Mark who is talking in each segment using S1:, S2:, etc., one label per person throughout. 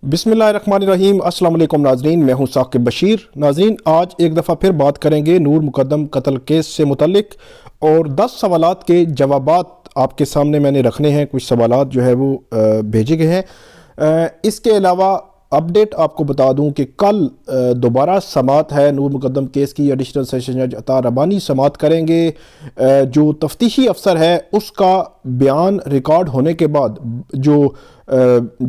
S1: बिस्मिल्लाहिर्रहमानिर्रहीम। अस्सलाम वालेकुम नाजरीन, मैं हूं साकिब बशीर। नाजरीन, आज एक दफ़ा फिर बात करेंगे नूर मुकद्दम कत्ल केस से मुतल्लिक और 10 सवालात के जवाबात आपके सामने मैंने रखने हैं। कुछ सवालात जो है वो भेजे गए हैं। इसके अलावा अपडेट आपको बता दूं कि कल दोबारा समात है नूर मुकद्दम केस की। एडिशनल सेशन जज अता रबानी समात करेंगे। जो तफ्तीशी अफसर है उसका बयान रिकॉर्ड होने के बाद जो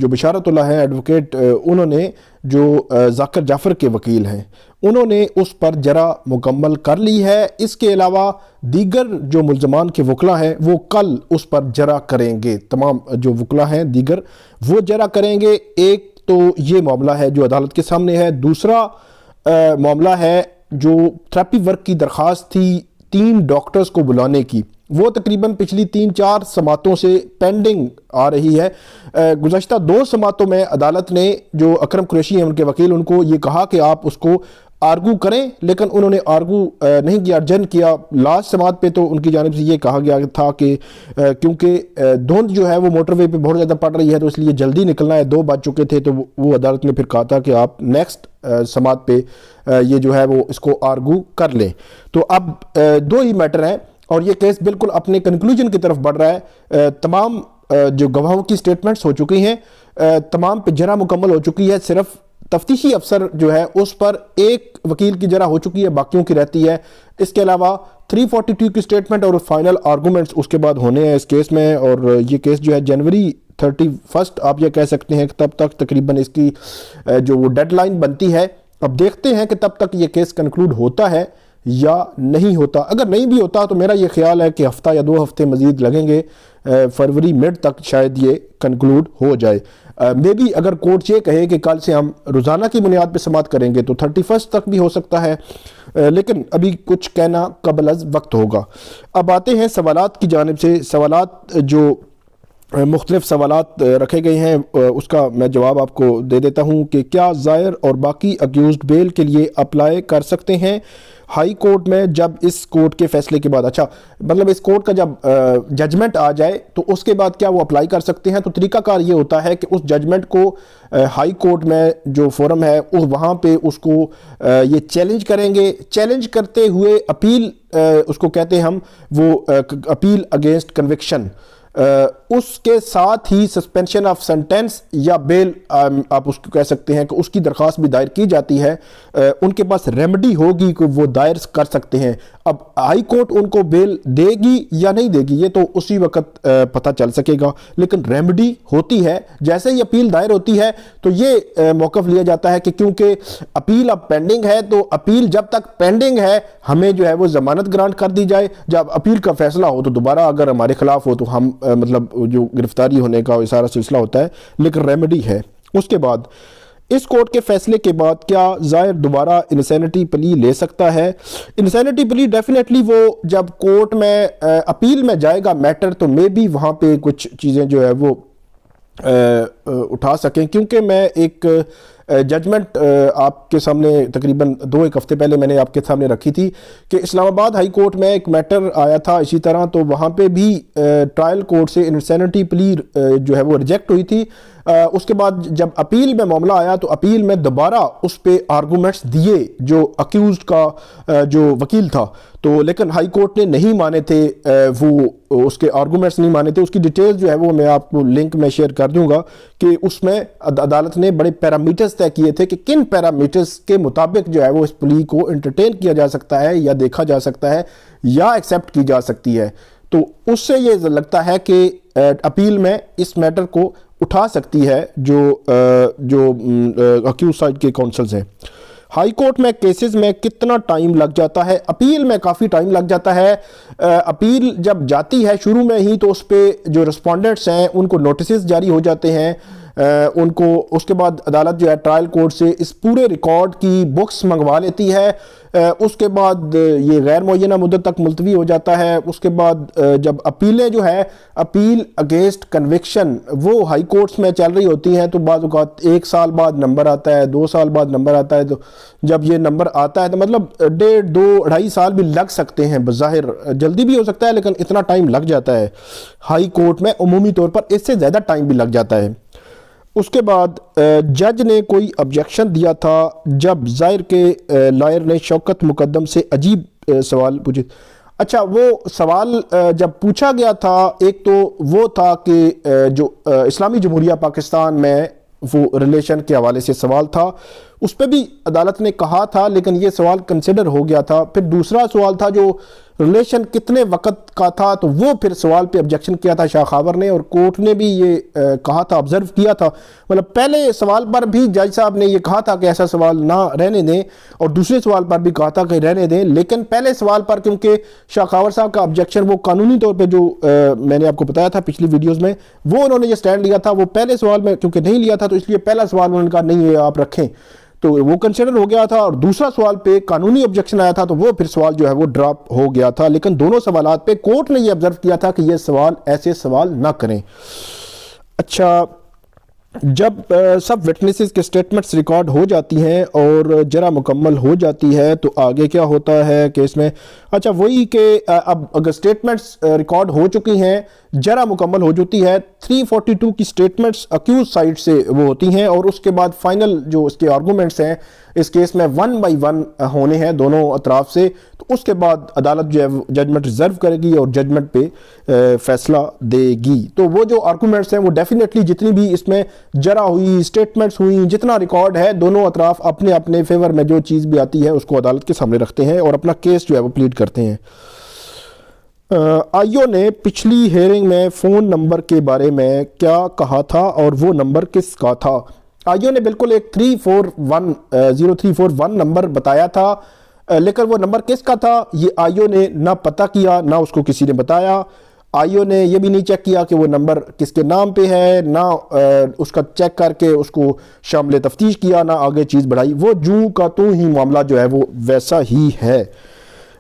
S1: बिशारतुल्लाह है एडवोकेट, उन्होंने जो जाकिर जाफ़र के वकील हैं उन्होंने उस पर जरा मुकम्मल कर ली है। इसके अलावा दीगर जो मुल्ज़मान के वकला हैं वो कल उस पर जरा करेंगे। तमाम जो वकला हैं दीगर वो जरा करेंगे। एक तो ये मामला है जो अदालत के सामने है। दूसरा मामला है जो थेरेपी वर्क की दरख्वास्त थी 3 डॉक्टर्स को बुलाने की, वो तकरीबन पिछली 3-4 समातों से पेंडिंग आ रही है। गुज़श्ता 2 समातों में अदालत ने जो अकरम कुरैशी हैं उनके वकील, उनको ये कहा कि आप उसको आर्गू करें, लेकिन उन्होंने आर्गू नहीं किया, अर्जन किया। लास्ट समात पे तो उनकी जानिब से ये कहा गया था कि क्योंकि धुंध जो है वो मोटरवे पे बहुत ज़्यादा पड़ रही है तो इसलिए जल्दी निकलना है, 2 बज चुके थे। तो वो अदालत ने फिर कहा था कि आप नेक्स्ट समात पे ये जो है वो इसको आर्गू कर लें। तो अब 2 ही मैटर हैं और ये केस बिल्कुल अपने कंक्लूजन की तरफ बढ़ रहा है। तमाम जो गवाहों की स्टेटमेंट्स हो चुकी हैं, तमाम पे जरा मुकम्मल हो चुकी है। सिर्फ तफ्तीशी अफसर जो है उस पर एक वकील की जरा हो चुकी है, बाकियों की रहती है। इसके अलावा 342 की स्टेटमेंट और फाइनल आर्गूमेंट्स उसके बाद होने हैं इस केस में। और ये केस जो है जनवरी 31 आप ये कह सकते हैं कि तब तक तकरीबन इसकी जो वो डेडलाइन बनती है। अब देखते हैं कि तब तक ये केस कंक्लूड होता है या नहीं होता। अगर नहीं भी होता तो मेरा ये ख्याल है कि हफ्ता या 2 हफ्ते मज़ीद लगेंगे, फरवरी मिड तक शायद ये कंक्लूड हो जाए। मे बी अगर कोर्ट ये कहे कि कल से हम रोज़ाना की बुनियाद पे समात करेंगे तो 31 तक भी हो सकता है, लेकिन अभी कुछ कहना कबल अज़ वक्त होगा। अब आते हैं सवालात की जानिब से। सवालात जो मुख्तलिफ सवालात रखे गए हैं उसका मैं जवाब आपको दे देता हूँ कि क्या ज़ायर और बाकी अक्यूज़्ड बेल के लिए अप्लाई कर सकते हैं हाई कोर्ट में जब इस कोर्ट के फैसले के बाद, अच्छा मतलब इस कोर्ट का जब जजमेंट आ जाए तो उसके बाद क्या वो अप्लाई कर सकते हैं। तो तरीकाकार ये होता है कि उस जजमेंट को हाई कोर्ट में जो फोरम है उस वहाँ पे उसको ये चैलेंज करेंगे। चैलेंज करते हुए अपील उसको कहते हैं हम, वो अपील अगेंस्ट कन्विक्शन, उसके साथ ही सस्पेंशन ऑफ सेंटेंस या बेल आप उसको कह सकते हैं कि उसकी दरख्वास्त भी दायर की जाती है। उनके पास रेमेडी होगी कि वो दायर कर सकते हैं। अब हाई कोर्ट उनको बेल देगी या नहीं देगी ये तो उसी वक्त पता चल सकेगा, लेकिन रेमेडी होती है। जैसे ही अपील दायर होती है तो ये मौक़िफ़ लिया जाता है कि क्योंकि अपील अब पेंडिंग है तो अपील जब तक पेंडिंग है हमें जो है वो ज़मानत ग्रांट कर दी जाए। जब अपील का फैसला हो तो दोबारा अगर हमारे खिलाफ हो तो हम मतलब जो गिरफ्तारी होने का सारा सिलसिला होता है, लेकिन रेमेडी है। उसके बाद इस कोर्ट के फैसले के बाद क्या ज़ायर दोबारा इंसैनिटी प्ली ले सकता है। इंसैनिटी प्ली डेफिनेटली वो जब कोर्ट में अपील में जाएगा मैटर तो मे बी वहाँ पे कुछ चीज़ें जो है वो उठा सकें। क्योंकि मैं एक जजमेंट आपके सामने तकरीबन 2-1 हफ्ते पहले मैंने आपके सामने रखी थी कि इस्लामाबाद हाई कोर्ट में एक मैटर आया था इसी तरह, तो वहाँ पे भी ट्रायल कोर्ट से इंसैनिटी प्ली जो है वो रिजेक्ट हुई थी। उसके बाद जब अपील में मामला आया तो अपील में दोबारा उस पर आर्गूमेंट्स दिए जो अक्यूज़्ड का जो वकील था, तो लेकिन हाई कोर्ट ने नहीं माने थे, वो उसके आर्गूमेंट्स नहीं माने थे। उसकी डिटेल्स जो है वो मैं आपको लिंक में शेयर कर दूंगा कि उसमें अदालत ने बड़े पैरामीटर्स तय किए थे कि किन पैरामीटर्स के मुताबिक जो है वो इस प्ली को एंटरटेन किया जा सकता है या देखा जा सकता है या एक्सेप्ट की जा सकती है। तो उससे ये लगता है कि अपील में इस मैटर को उठा सकती है जो अक्यूज साइड के काउंसल्स हैं। हाई कोर्ट में केसेस में कितना टाइम लग जाता है। अपील में काफ़ी टाइम लग जाता है। अपील जब जाती है शुरू में ही तो उस पर जो रिस्पोंडेंट्स हैं उनको नोटिस जारी हो जाते हैं, उनको उसके बाद अदालत जो है ट्रायल कोर्ट से इस पूरे रिकॉर्ड की बुक्स मंगवा लेती है। उसके बाद ये गैर मुअय्यना मुद्दत तक मुलतवी हो जाता है। उसके बाद जब अपीलें जो है अपील अगेंस्ट कन्विक्शन वो हाई कोर्ट्स में चल रही होती हैं तो बाद 1 साल बाद नंबर आता है, 2 साल बाद नंबर आता है। तो जब ये नंबर आता है तो मतलब 1.5, 2, 2.5 साल भी लग सकते हैं। बज़ाहिर जल्दी भी हो सकता है लेकिन इतना टाइम लग जाता है हाई कोर्ट में। उमूमी तौर पर इससे ज़्यादा टाइम भी लग जाता है। उसके बाद जज ने कोई ऑब्जेक्शन दिया था जब ज़ाहिर के लॉयर ने शौकत मुकद्दम से अजीब सवाल पूछे। अच्छा, वो सवाल जब पूछा गया था, एक तो वो था कि जो इस्लामी जमहूरिया पाकिस्तान में वो रिलेशन के हवाले से सवाल था, उस पर भी अदालत ने कहा था, लेकिन ये सवाल कंसिडर हो गया था। फिर दूसरा सवाल था जो रिलेशन कितने वक्त का था, तो वो फिर सवाल पे ऑब्जेक्शन किया था शाह खावर ने, और कोर्ट ने भी ये कहा था, ऑब्जर्व किया था, मतलब पहले सवाल पर भी जज साहब ने ये कहा था कि ऐसा सवाल ना रहने दें, और दूसरे सवाल पर भी कहा था कि रहने दें। लेकिन पहले सवाल पर क्योंकि शाह खावर साहब का ऑब्जेक्शन वो कानूनी तौर पर जो मैंने आपको बताया था पिछली वीडियोज़ में, वो उन्होंने जो स्टैंड लिया था वो पहले सवाल में क्योंकि नहीं लिया था, तो इसलिए पहला सवाल उन्होंने कहा नहीं ये आप रखें, तो वो कंसिडर हो गया था। और दूसरा सवाल पे कानूनी ऑब्जेक्शन आया था, तो वो फिर सवाल जो है वो ड्रॉप हो गया था। लेकिन दोनों सवालात पे कोर्ट ने ये ऑब्जर्व किया था कि ये सवाल ऐसे सवाल ना करें। अच्छा, जब सब विटनेसेस के स्टेटमेंट्स रिकॉर्ड हो जाती हैं और जरा मुकम्मल हो जाती है, तो आगे क्या होता है केस में? अच्छा, वही कि अब अगर स्टेटमेंट्स रिकॉर्ड हो चुकी हैं, जरा मुकम्मल हो चुकी है, 342 की स्टेटमेंट्स अक्यूज साइड से वो होती हैं, और उसके बाद फाइनल जो इसके आर्गूमेंट्स हैं इस केस में 1 बाई 1 होने हैं दोनों अतराफ से। तो उसके बाद अदालत जो है जजमेंट रिजर्व करेगी और जजमेंट पे फैसला देगी। तो वो जो आर्गूमेंट्स हैं वो डेफिनेटली जितनी भी इसमें जरा हुई, स्टेटमेंट्स हुई, जितना रिकॉर्ड है, दोनों अतराफ अपने अपने फेवर में जो चीज़ भी आती है उसको अदालत के सामने रखते हैं और अपना केस जो है वो प्लीड करते हैं। आईओ ने पिछली हेयरिंग में फ़ोन नंबर के बारे में क्या कहा था और वो नंबर किसका था? आईओ ने बिल्कुल एक 0341 नंबर बताया था, लेकिन वो नंबर किसका था ये आईओ ने ना पता किया, ना उसको किसी ने बताया। आईओ ने ये भी नहीं चेक किया कि वो नंबर किसके नाम पे है, ना उसका चेक करके उसको शामिल तफ्तीश किया, ना आगे चीज़ बढ़ाई। वो जूं का तू ही मामला जो है वो वैसा ही है।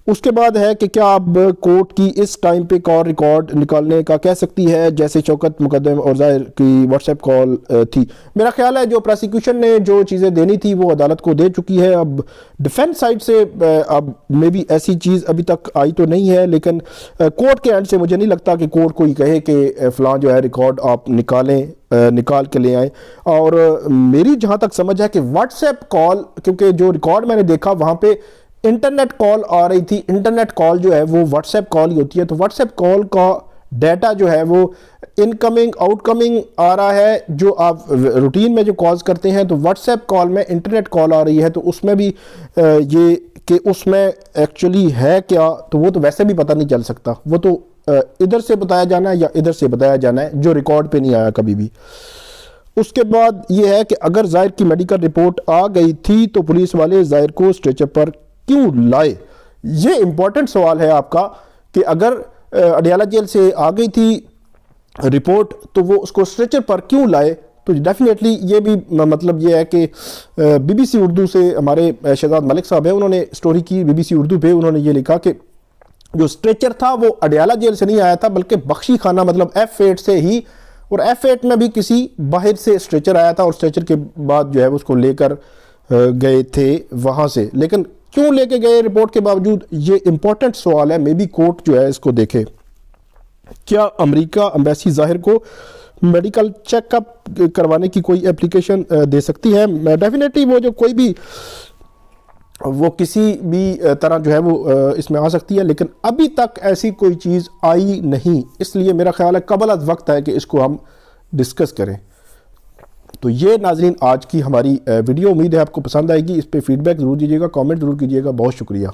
S1: उसके बाद है कि क्या अब कोर्ट की इस टाइम पे कॉल रिकॉर्ड निकालने का कह सकती है, जैसे शौकत मुकद्दम और ज़ाहिर की व्हाट्सएप कॉल थी। मेरा ख्याल है जो प्रोसिक्यूशन ने जो चीज़ें देनी थी वो अदालत को दे चुकी है। अब डिफेंस साइड से अब मे बी ऐसी चीज़ अभी तक आई तो नहीं है, लेकिन कोर्ट के एंड से मुझे नहीं लगता कि कोर्ट को ही कहे कि फ़लाँ जो है रिकॉर्ड आप निकाल के ले आए। और मेरी जहाँ तक समझ है कि व्हाट्सएप कॉल, क्योंकि जो रिकॉर्ड मैंने देखा वहाँ पे इंटरनेट कॉल आ रही थी, इंटरनेट कॉल जो है वो व्हाट्सएप कॉल ही होती है, तो व्हाट्सएप कॉल का डाटा जो है वो इनकमिंग आउटकमिंग आ रहा है। जो आप रूटीन में जो कॉल्स करते हैं तो व्हाट्सएप कॉल में इंटरनेट कॉल आ रही है, तो उसमें भी ये कि उसमें एक्चुअली है क्या, तो वो तो वैसे भी पता नहीं चल सकता। वो तो इधर से बताया जाना है या इधर से बताया जाना है, जो रिकॉर्ड पे नहीं आया कभी भी। उसके बाद ये है कि अगर ज़ाहिर की मेडिकल रिपोर्ट आ गई थी तो पुलिस वाले ज़ाहिर को स्ट्रेचर पर क्यों लाए? ये इंपॉर्टेंट सवाल है आपका कि अगर अडियाला जेल से आ गई थी रिपोर्ट तो वो उसको स्ट्रेचर पर क्यों लाए? तो डेफिनेटली ये भी मतलब ये है कि बीबीसी उर्दू से हमारे शहजाद मलिक साहब है, उन्होंने स्टोरी की बीबीसी उर्दू पे, उन्होंने ये लिखा कि जो स्ट्रेचर था वो अडियाला जेल से नहीं आया था बल्कि बख्शी खाना मतलब F8 से ही, और F8 में भी किसी बाहर से स्ट्रेचर आया था और स्ट्रेचर के बाद जो है उसको लेकर गए थे वहाँ से। लेकिन क्यों लेके गए रिपोर्ट के बावजूद, ये इंपॉर्टेंट सवाल है। मे बी कोर्ट जो है इसको देखे। क्या अमेरिका एम्बेसी ज़ाहिर को मेडिकल चेकअप करवाने की कोई एप्लीकेशन दे सकती है? डेफिनेटली वो जो कोई भी वो किसी भी तरह जो है वो इसमें आ सकती है, लेकिन अभी तक ऐसी कोई चीज़ आई नहीं, इसलिए मेरा ख्याल है कबल अज़ वक्त है कि इसको हम डिस्कस करें। तो ये नाज़रीन आज की हमारी वीडियो, उम्मीद है आपको पसंद आएगी। इस पर फीडबैक ज़रूर दीजिएगा, कमेंट ज़रूर कीजिएगा। बहुत शुक्रिया।